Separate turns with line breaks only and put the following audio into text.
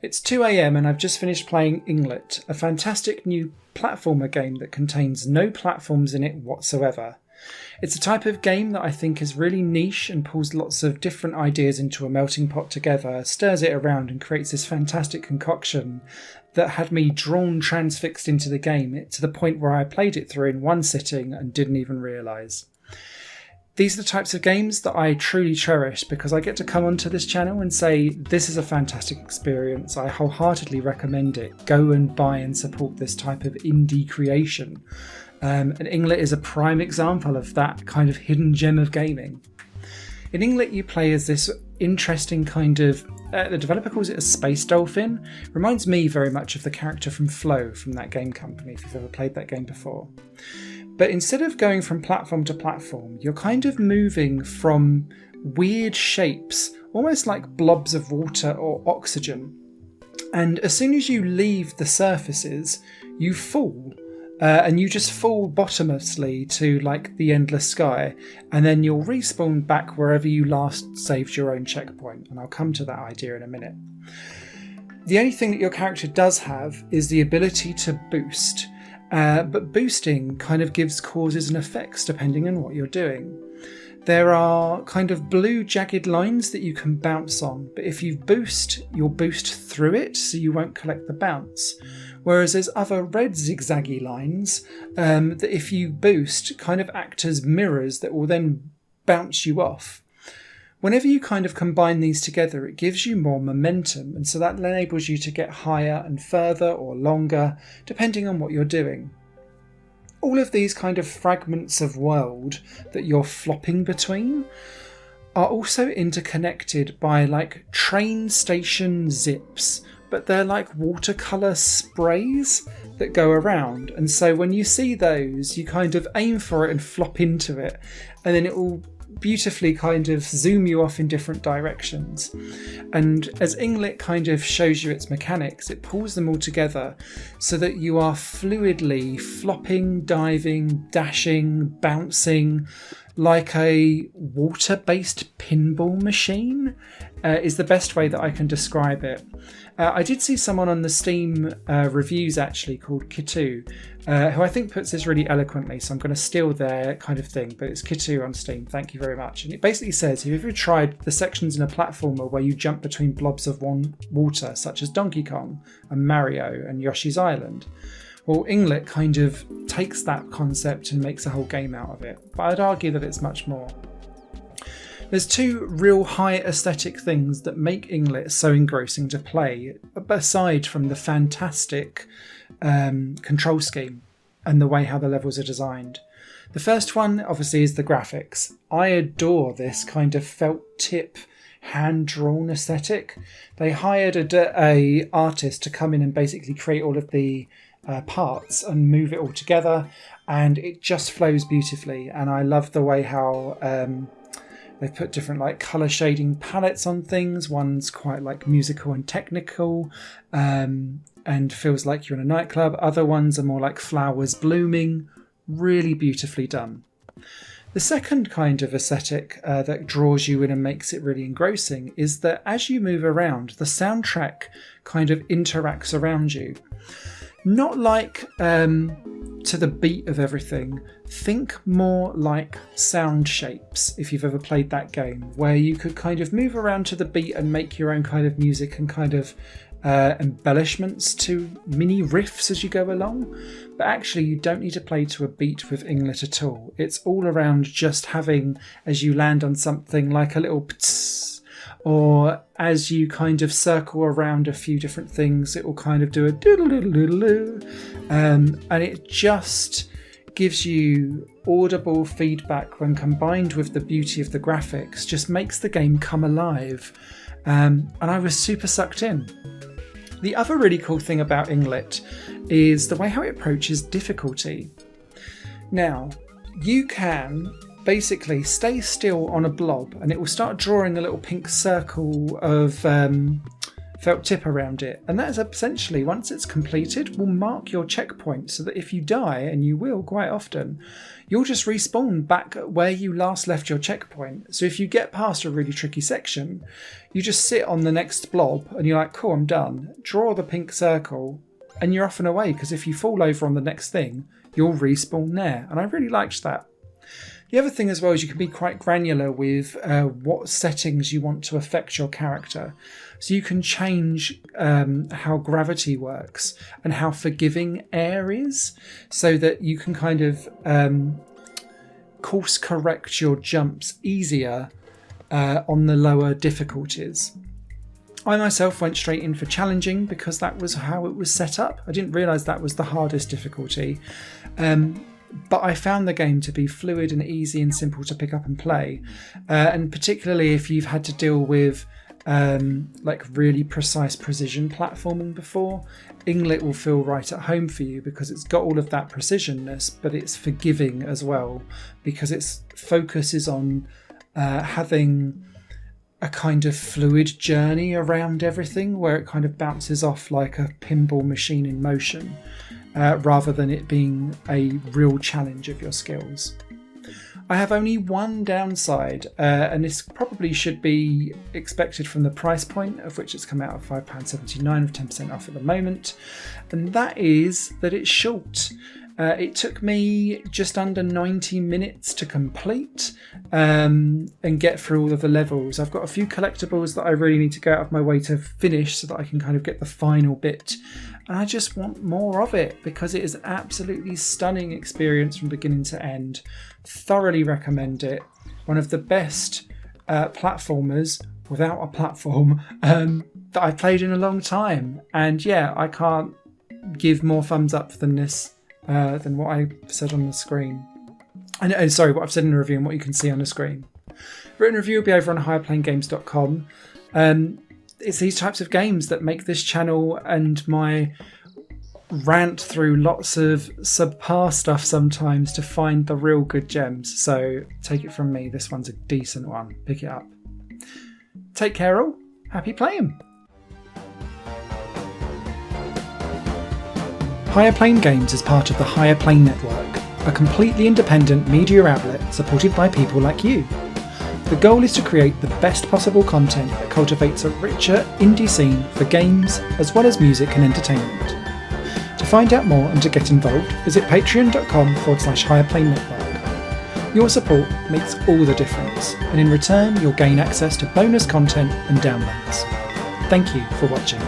It's 2 a.m. and I've just finished playing Ynglet, a fantastic new platformer game that contains no platforms in it whatsoever. It's a type of game that I think is really niche and pulls lots of different ideas into a melting pot together, stirs it around and creates this fantastic concoction that had me drawn transfixed into the game to the point where I played it through in one sitting and didn't even realise. These are the types of games that I truly cherish because I get to come onto this channel and say, this is a fantastic experience. I wholeheartedly recommend it. Go and buy and support this type of indie creation. And Inglet is a prime example of that kind of hidden gem of gaming. In Inglet, you play as this interesting kind of, the developer calls it a space dolphin. Reminds me very much of the character from Flow from that game company, if you've ever played that game before. But instead of going from platform to platform, you're kind of moving from weird shapes, almost like blobs of water or oxygen. And as soon as you leave the surfaces, you fall. And you just fall bottomlessly to like the endless sky. And then you'll respawn back wherever you last saved your own checkpoint. And I'll come to that idea in a minute. The only thing that your character does have is the ability to boost. But boosting kind of gives causes and effects depending on what you're doing. There are kind of blue jagged lines that you can bounce on, but if you boost, you'll boost through it so you won't collect the bounce. Whereas there's other red zigzaggy lines that if you boost kind of act as mirrors that will then bounce you off. Whenever you kind of combine these together, it gives you more momentum, and so that enables you to get higher and further or longer, depending on what you're doing. All of these kind of fragments of world that you're flopping between are also interconnected by like train station zips, but they're like watercolour sprays that go around. And so when you see those, you kind of aim for it and flop into it, and then it will beautifully kind of zoom you off in different directions. And as Inglet kind of shows you its mechanics, it pulls them all together so that you are fluidly flopping, diving, dashing, bouncing like a water-based pinball machine is the best way that I can describe it. I did see someone on the Steam reviews actually called Kitu, who I think puts this really eloquently, so I'm going to steal their kind of thing, but it's Kitu on Steam, thank you very much. And it basically says, have you ever tried the sections in a platformer where you jump between blobs of water, such as Donkey Kong and Mario and Yoshi's Island? Well, Inglet kind of takes that concept and makes a whole game out of it, but I'd argue that it's much more. There's two real high aesthetic things that make Inglet so engrossing to play, aside from the fantastic control scheme and the way how the levels are designed. The first one, obviously, is the graphics. I adore this kind of felt tip, hand-drawn aesthetic. They hired a artist to come in and basically create all of the parts and move it all together, and it just flows beautifully. And I love the way how they've put different like colour shading palettes on things. One's quite like musical and technical and feels like you're in a nightclub. Other ones are more like flowers blooming. Really beautifully done. The second kind of aesthetic that draws you in and makes it really engrossing is that as you move around, the soundtrack kind of interacts around you. Not like to the beat of everything. Think more like sound shapes, if you've ever played that game, where you could kind of move around to the beat and make your own kind of music and kind of embellishments to mini riffs as you go along. But actually you don't need to play to a beat with Inglet at all. It's all around just having, as you land on something, like a little pts, or as you kind of circle around a few different things, it will kind of do a doodle-doodle-doodle-doo, and it just gives you audible feedback when combined with the beauty of the graphics, just makes the game come alive. And I was super sucked in. The other really cool thing about Inglet is the way how it approaches difficulty. Now, you can basically stay still on a blob and it will start drawing a little pink circle of felt tip around it, and that is essentially, once it's completed, will mark your checkpoint so that if you die, and you will quite often, you'll just respawn back at where you last left your checkpoint. So if you get past a really tricky section, you just sit on the next blob and you're like, cool, I'm done. Draw the pink circle and you're off and away, because if you fall over on the next thing, you'll respawn there. And I really liked that. The other thing as well is you can be quite granular with what settings you want to affect your character. So you can change how gravity works and how forgiving air is, so that you can kind of course correct your jumps easier on the lower difficulties. I myself went straight in for challenging because that was how it was set up. I didn't realise that was the hardest difficulty. But I found the game to be fluid and easy and simple to pick up and play. And particularly if you've had to deal with like really precise precision platforming before, Inglet will feel right at home for you, because it's got all of that precisionness, but it's forgiving as well, because its focus is on having a kind of fluid journey around everything, where it kind of bounces off like a pinball machine in motion, rather than it being a real challenge of your skills. I have only one downside, and this probably should be expected from the price point, of which it's come out at £5.79 with 10% off at the moment, and that is that it's short. It took me just under 90 minutes to complete and get through all of the levels. I've got a few collectibles that I really need to go out of my way to finish so that I can kind of get the final bit. And I just want more of it, because it is an absolutely stunning experience from beginning to end. Thoroughly recommend it. One of the best platformers without a platform that I've played in a long time. And yeah, I can't give more thumbs up than this. Than what I said on the screen. And sorry, what I've said in the review and what you can see on the screen. Written review will be over on higherplayinggames.com. It's these types of games that make this channel and my rant through lots of subpar stuff sometimes to find the real good gems. So take it from me, this one's a decent one. Pick it up. Take care all. Happy playing. Higher Plane Games is part of the Higher Plane Network, a completely independent media outlet supported by people like you. The goal is to create the best possible content that cultivates a richer indie scene for games as well as music and entertainment. To find out more and to get involved, visit patreon.com/Higher Network. Your support makes all the difference, and in return you'll gain access to bonus content and downloads. Thank you for watching.